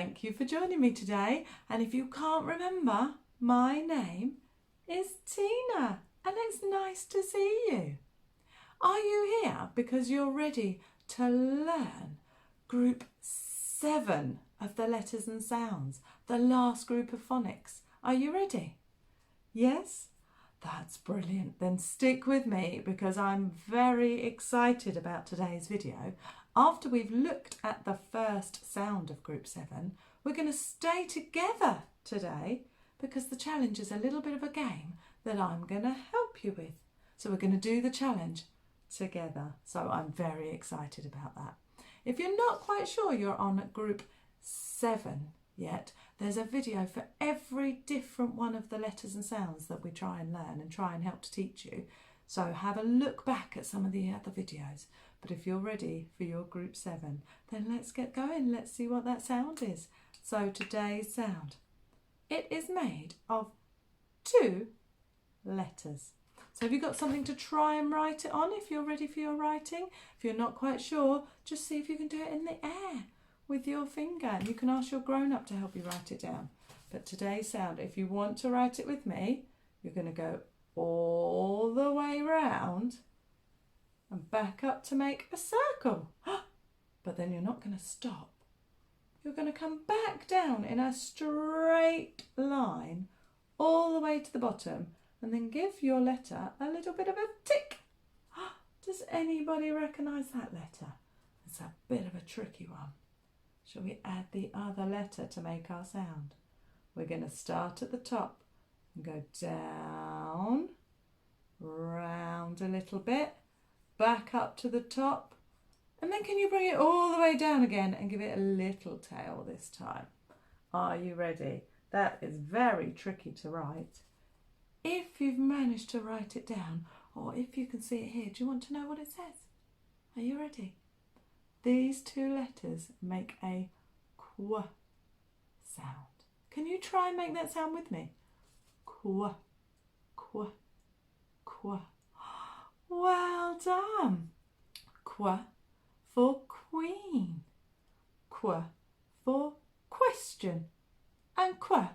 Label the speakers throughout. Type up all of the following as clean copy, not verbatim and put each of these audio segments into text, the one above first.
Speaker 1: Thank you for joining me today. And if you can't remember, my name is Tina and it's nice to see you. Are you here because you're ready to learn group 7 of the letters and sounds, the last group of phonics? Are you ready? Yes? That's brilliant. Then stick with me because I'm very excited about today's video. After we've looked at the first sound of group 7, we're going to stay together today because the challenge is a little bit of a game that I'm going to help you with. So we're going to do the challenge together. So I'm very excited about that. If you're not quite sure you're on group 7 yet, there's a video for every different one of the letters and sounds that we try and learn and try and help to teach you. So have a look back at some of the other videos. But if you're ready for your group 7, then let's get going. Let's see what that sound is. So today's sound, it is made of 2 letters. So have you got something to try and write it on if you're ready for your writing? If you're not quite sure, just see if you can do it in the air with your finger, and you can ask your grown-up to help you write it down. But today's sound, if you want to write it with me, you're going to go all the way round and back up to make a circle. But then you're not going to stop. You're going to come back down in a straight line all the way to the bottom and then give your letter a little bit of a tick. Does anybody recognise that letter? It's a bit of a tricky one. Shall we add the other letter to make our sound? We're going to start at the top and go down, round a little bit, back up to the top, and then can you bring it all the way down again and give it a little tail this time? Are you ready? That is very tricky to write. If you've managed to write it down, or if you can see it here, do you want to know what it says? Are you ready? These 2 letters make a qu sound. Can you try and make that sound with me? Qu, qu, qu. Well done. Qu for queen, qu for question, and qu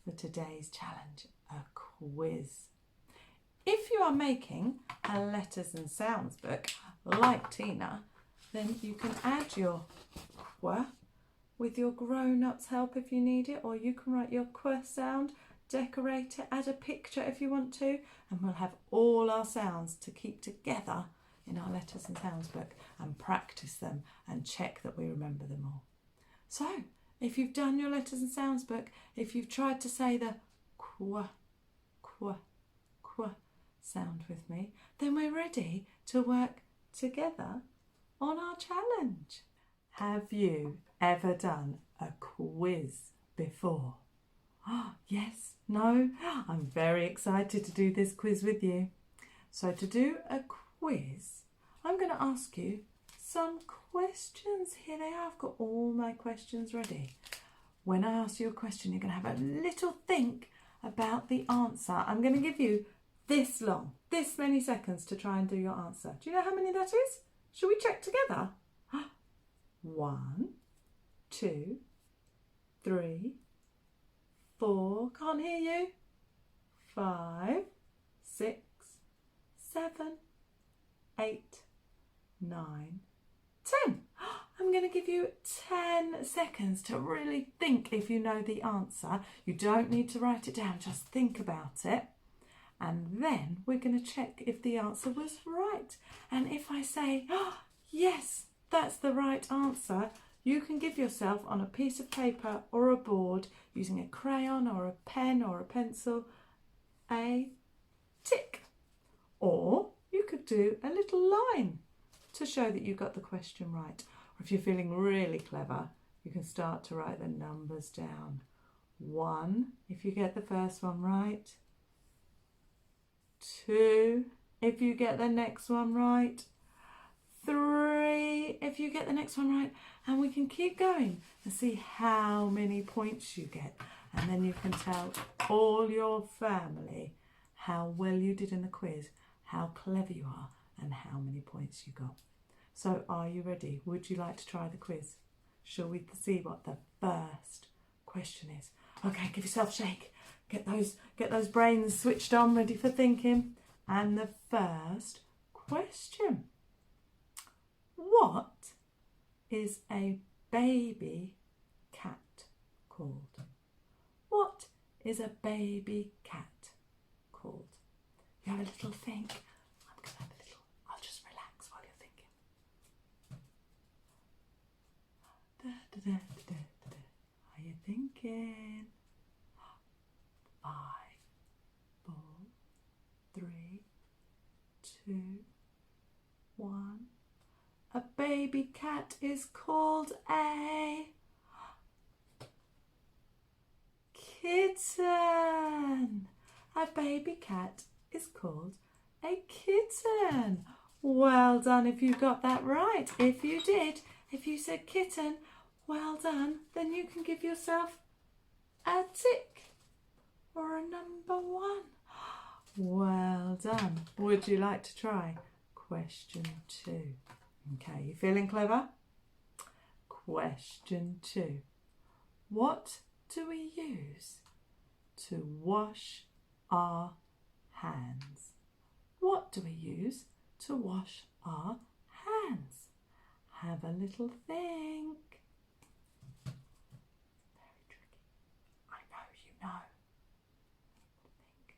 Speaker 1: for today's challenge, a quiz. If you are making a letters and sounds book like Tina, then you can add your qu with your grown-ups' help if you need it, or you can write your qu sound, decorate it, add a picture if you want to, and we'll have all our sounds to keep together in our letters and sounds book and practice them and check that we remember them all. So, if you've done your letters and sounds book, if you've tried to say the qu, qu, qu sound with me, then we're ready to work together on our challenge. Have you ever done a quiz before? Yes? No? I'm very excited to do this quiz with you. So to do a quiz, I'm going to ask you some questions. Here they are. I've got all my questions ready. When I ask you a question, you're going to have a little think about the answer. I'm going to give you this many seconds to try and do your answer. Do you know how many that is? Shall we check together? 1, 2, 3, 4, can't hear you. 5, 6, 7, 8, 9, 10. I'm going to give you 10 seconds to really think if you know the answer. You don't need to write it down, just think about it. And then we're going to check if the answer was right. And if I say, yes, that's the right answer, you can give yourself on a piece of paper or a board using a crayon or a pen or a pencil a tick. Or you could do a little line to show that you got the question right. Or if you're feeling really clever, you can start to write the numbers down. 1 if you get the first one right. 2 if you get the next one right. 3 if you get the next one right. And we can keep going and see how many points you get. And then you can tell all your family how well you did in the quiz, how clever you are, and how many points you got. So are you ready? Would you like to try the quiz? Shall we see what the first question is. Okay, give yourself a shake. Get those brains switched on, ready for thinking. And the first question. What is a baby cat called? What is a baby cat called? You have a little think. I'm going to have a little, I'll just relax while you're thinking. Are you thinking? 5, 4, 3, 2, 1. A baby cat is called a kitten. A baby cat is called a kitten. Well done if you got that right. If you did, if you said kitten, well done. Then you can give yourself a tick or a number 1. Well done. Would you like to try question 2? Okay, you feeling clever? Question 2. What do we use to wash our hands? What do we use to wash our hands? Have a little think. Very tricky. I know you know. Think.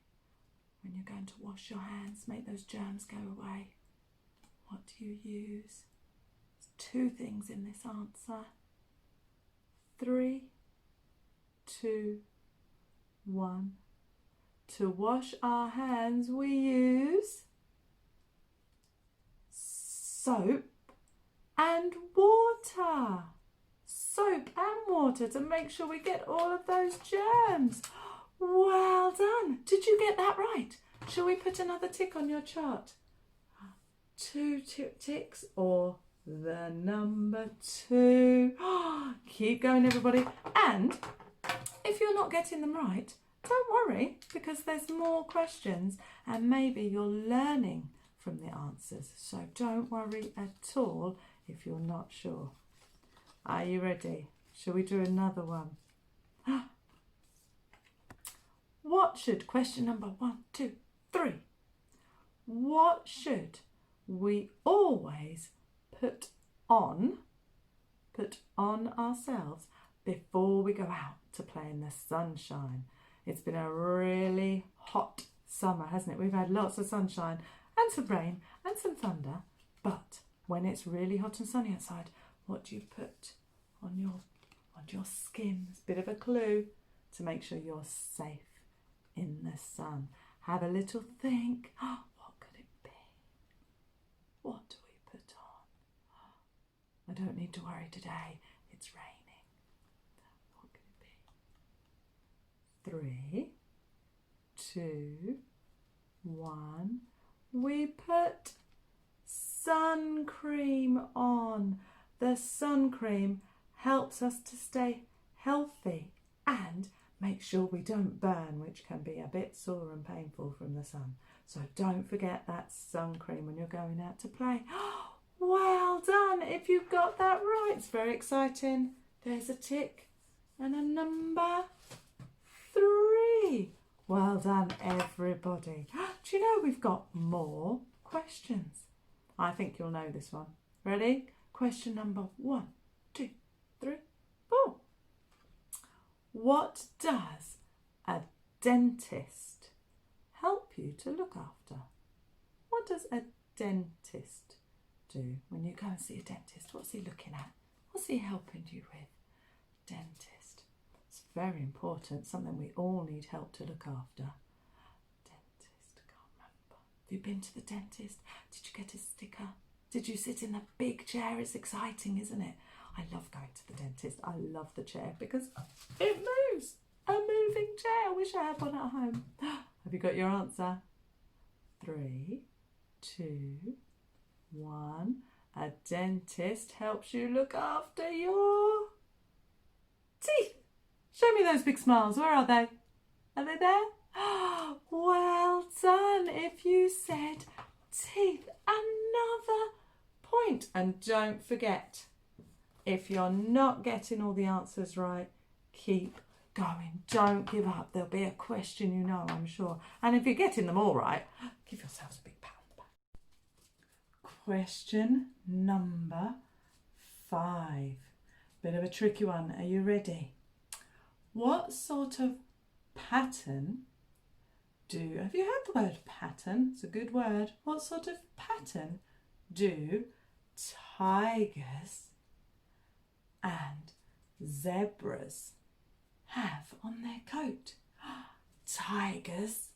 Speaker 1: When you're going to wash your hands, make those germs go away. What do you use? There's 2 things in this answer. 3, 2, 1. To wash our hands, we use soap and water. Soap and water to make sure we get all of those germs. Well done. Did you get that right? Shall we put another tick on your chart? 2 ticks or the number 2. Keep going, everybody. And if you're not getting them right, don't worry, because there's more questions and maybe you're learning from the answers. So don't worry at all if you're not sure. Are you ready? Shall we do another one? What should, question number 1, 2, 3. What should we always put on ourselves before we go out to play in the sunshine? It's been a really hot summer, hasn't it? We've had lots of sunshine and some rain and some thunder. But when it's really hot and sunny outside, what do you put on your skin? It's a bit of a clue to make sure you're safe in the sun. Have a little think. What could it be? What do we put on? I don't need to worry today. It's raining. What could it be? 3, 2, 1. We put sun cream on. The sun cream helps us to stay healthy and make sure we don't burn, which can be a bit sore and painful from the sun. So don't forget that sun cream when you're going out to play. Well done if you've got that right. It's very exciting. There's a tick and a number 3. Well done, everybody. Do you know we've got more questions? I think you'll know this one. Ready? Question number 1, 2, 3, 4. What does a dentist help you to look after? What does a dentist do when you go and see a dentist? What's he looking at? What's he helping you with? Dentist. It's very important, something we all need help to look after. Dentist, can't remember. Have you been to the dentist? Did you get a sticker? Did you sit in the big chair? It's exciting, isn't it? I love going to the dentist. I love the chair because it moves. A moving chair. I wish I had one at home. Have you got your answer? 3, 2, 1. A dentist helps you look after your teeth. Show me those big smiles. Where are they? Are they there? Well done if you said teeth. Another point. And don't forget, If you're not getting all the answers right, keep going. Don't give up. There'll be a question you know, I'm sure. And if you're getting them all right, give yourselves a big pat on the back. Question number 5. Bit of a tricky one. Are you ready? What sort of pattern have you heard the word pattern? It's a good word. What sort of pattern do tigers and zebras have on their coat? Tigers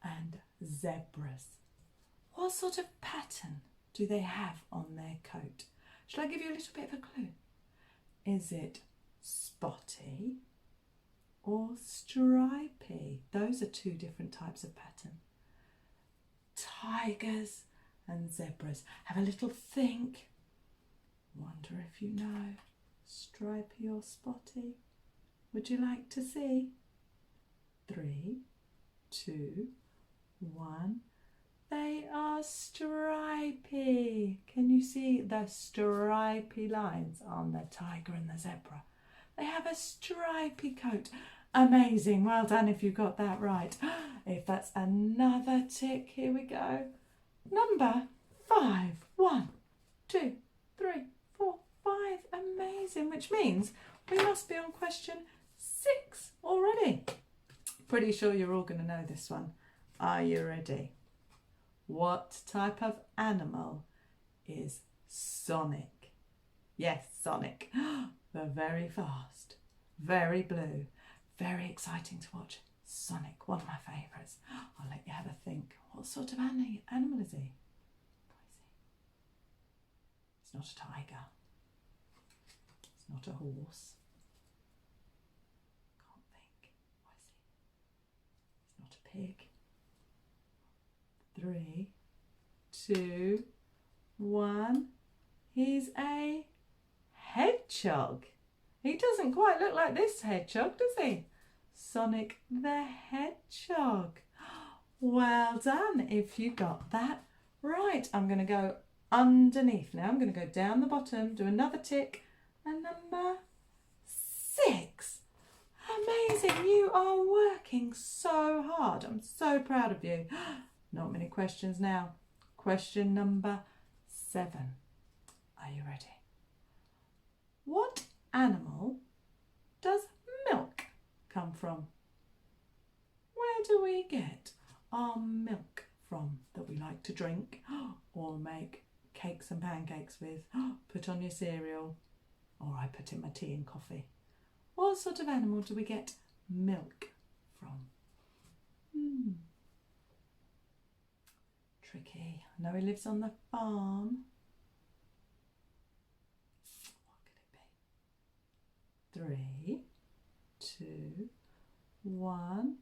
Speaker 1: and zebras. What sort of pattern do they have on their coat? Shall I give you a little bit of a clue? Is it spotty or stripy? Those are 2 different types of pattern. Tigers and zebras. Have a little think. Wonder if you know. Stripy or spotty? Would you like to see? 3, 2, 1. They are stripy. Can you see the stripy lines on the tiger and the zebra? They have a stripy coat. Amazing. Well done if you got that right. If that's another tick, here we go. Number 5. 1, 2, 3, 4, 5. Amazing. Which means we must be on question 6 already. Pretty sure you're all going to know this one. Are you ready? What type of animal is Sonic? Yes, Sonic. They're very fast, very blue, very exciting to watch. Sonic, one of my favourites. I'll let you have a think. What sort of animal is he? It's not a tiger. It's not a horse. Can't think. What is he? It's not a pig. 3, 2, 1. He's a hedgehog. He doesn't quite look like this hedgehog, does he? Sonic the Hedgehog. Well done if you got that right. I'm going to go underneath now. I'm going to go down the bottom, do another tick, and number 6. Amazing. You are working so hard. I'm so proud of you. Not many questions now. Question number 7. Are you ready? What animal does milk come from? Where do we get our milk from that we like to drink or make cakes and pancakes with, put on your cereal, or I put in my tea and coffee? What sort of animal do we get milk from? Tricky. I know he lives on the farm. What could it be? 3, 2, 1.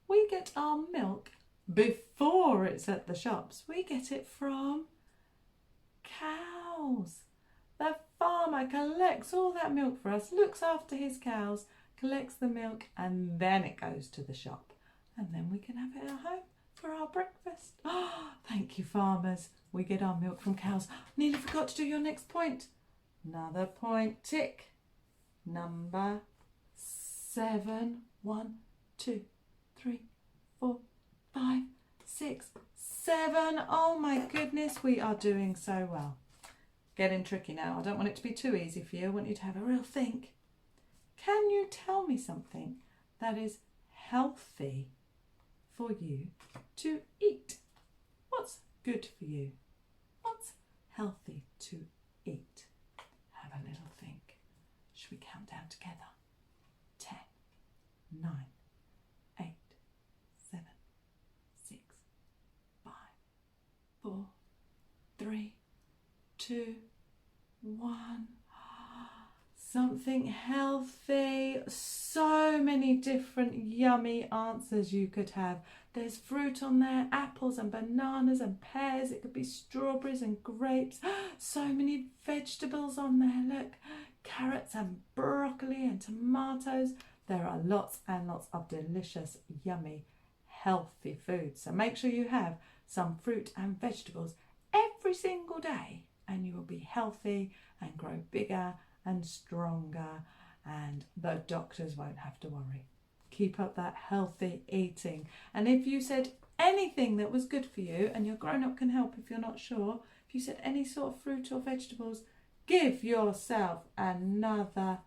Speaker 1: We get our milk before it's at the shops. We get it from cows. The farmer collects all that milk for us, looks after his cows, collects the milk, and then it goes to the shop. And then we can have it at home for our breakfast. Oh, thank you, farmers. We get our milk from cows. Nearly forgot to do your next point. Another point, tick. Number 7. 1, 2, 3, 4, 5, 6, 7. Oh my goodness, we are doing so well. Getting tricky now. I don't want it to be too easy for you. I want you to have a real think. Can you tell me something that is healthy for you to eat? What's good for you? What's healthy to eat? Have a little think. Should we count down together? 10, 9, 8, 7, 6, 5, 4, 3, 2, 1. Something healthy. So many different yummy answers you could have. There's fruit on there, apples and bananas and pears. It could be strawberries and grapes. So many vegetables on there. Look, carrots and broccoli and tomatoes. There are lots and lots of delicious, yummy, healthy foods. So make sure you have some fruit and vegetables every single day and you will be healthy healthy and grow bigger and stronger, and the doctors won't have to worry. Keep up that healthy eating. And if you said anything that was good for you, and your grown-up can help if you're not sure, if you said any sort of fruit or vegetables, give yourself another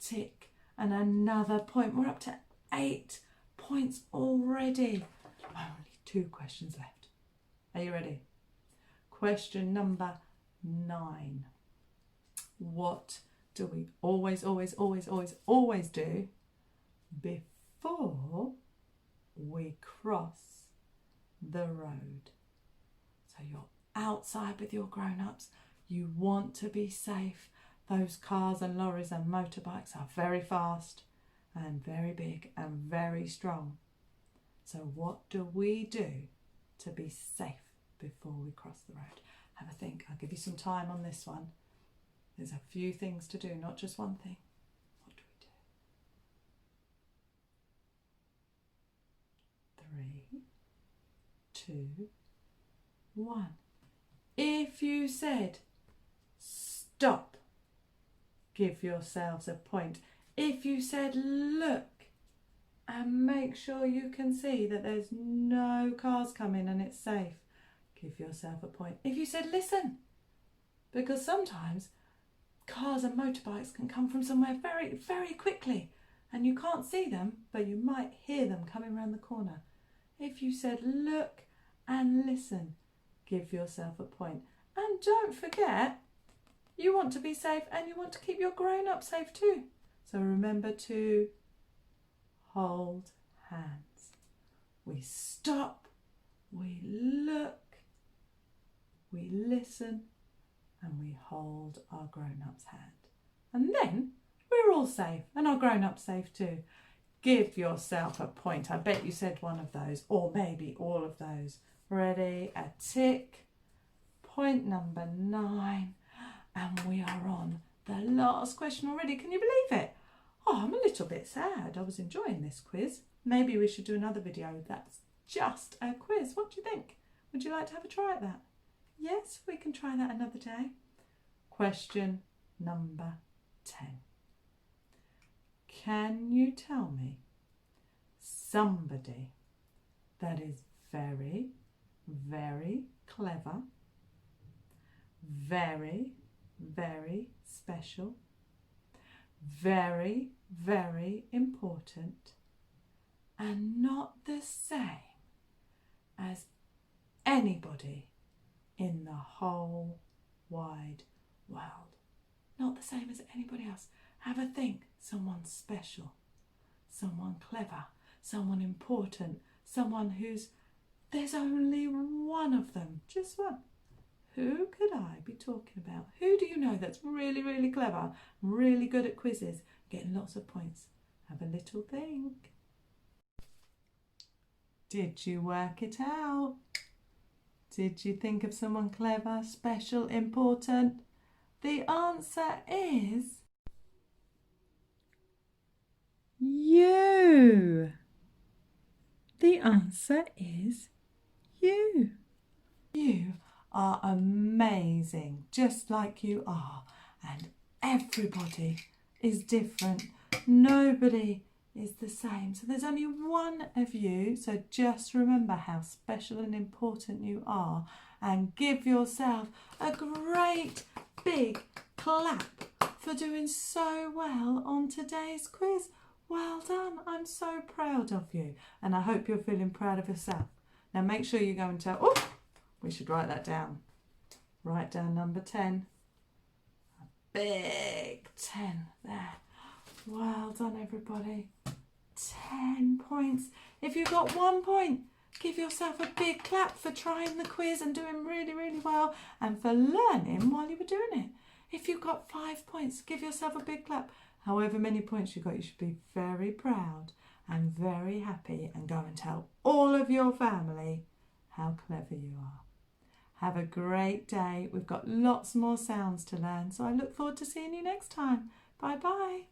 Speaker 1: tick and another point. We're up to 8 points already. Only 2 questions left. Are you ready? Question number 9. What do we always do before we cross the road? So you're outside with your grown-ups. You want to be safe. Those cars and lorries and motorbikes are very fast and very big and very strong. So what do we do to be safe before we cross the road? Have a think. I'll give you some time on this one. There's a few things to do, not just one thing. What do we do? 3, 2, 1. If you said stop, give yourselves a point. If you said look, and make sure you can see that there's no cars coming and it's safe, give yourself a point. If you said listen, because sometimes cars and motorbikes can come from somewhere very, very quickly and you can't see them, but you might hear them coming around the corner. If you said look and listen, give yourself a point. And don't forget, you want to be safe and you want to keep your grown-up safe too. So remember to hold hands. We stop, we look, we listen, and we hold our grown-up's hand. And then we're all safe and our grown-up's safe too. Give yourself a point. I bet you said one of those, or maybe all of those. Ready? A tick. Point number 9. And we are on the last question already. Can you believe it? Oh, I'm a little bit sad. I was enjoying this quiz. Maybe we should do another video that's just a quiz. What do you think? Would you like to have a try at that? Yes, we can try that another day. Question number 10. Can you tell me somebody that is very, very clever, very, very special, very, very important, and not the same as anybody in the whole wide world? Not the same as anybody else. Have a think. Someone special, someone clever, someone important, someone there's only one of them, just one. Who could I be talking about? Who do you know that's really, really clever, really good at quizzes, getting lots of points? Have a little think. Did you work it out? Did you think of someone clever, special, important? The answer is you. The answer is you. You are amazing, just like you are, and everybody is different. Nobody is the same. So there's only one of you, so just remember how special and important you are, and give yourself a great big clap for doing so well on today's quiz. Well done. I'm so proud of you, and I hope you're feeling proud of yourself. Now make sure you go and tell, oh, we should write that down. Write down number 10. A big 10 there. Well done, everybody. 10 points. If you got 1 point, give yourself a big clap for trying the quiz and doing really, really well, and for learning while you were doing it. If you got 5 points, give yourself a big clap. However many points you got, you should be very proud and very happy, and go and tell all of your family how clever you are. Have a great day. We've got lots more sounds to learn, so I look forward to seeing you next time. Bye bye.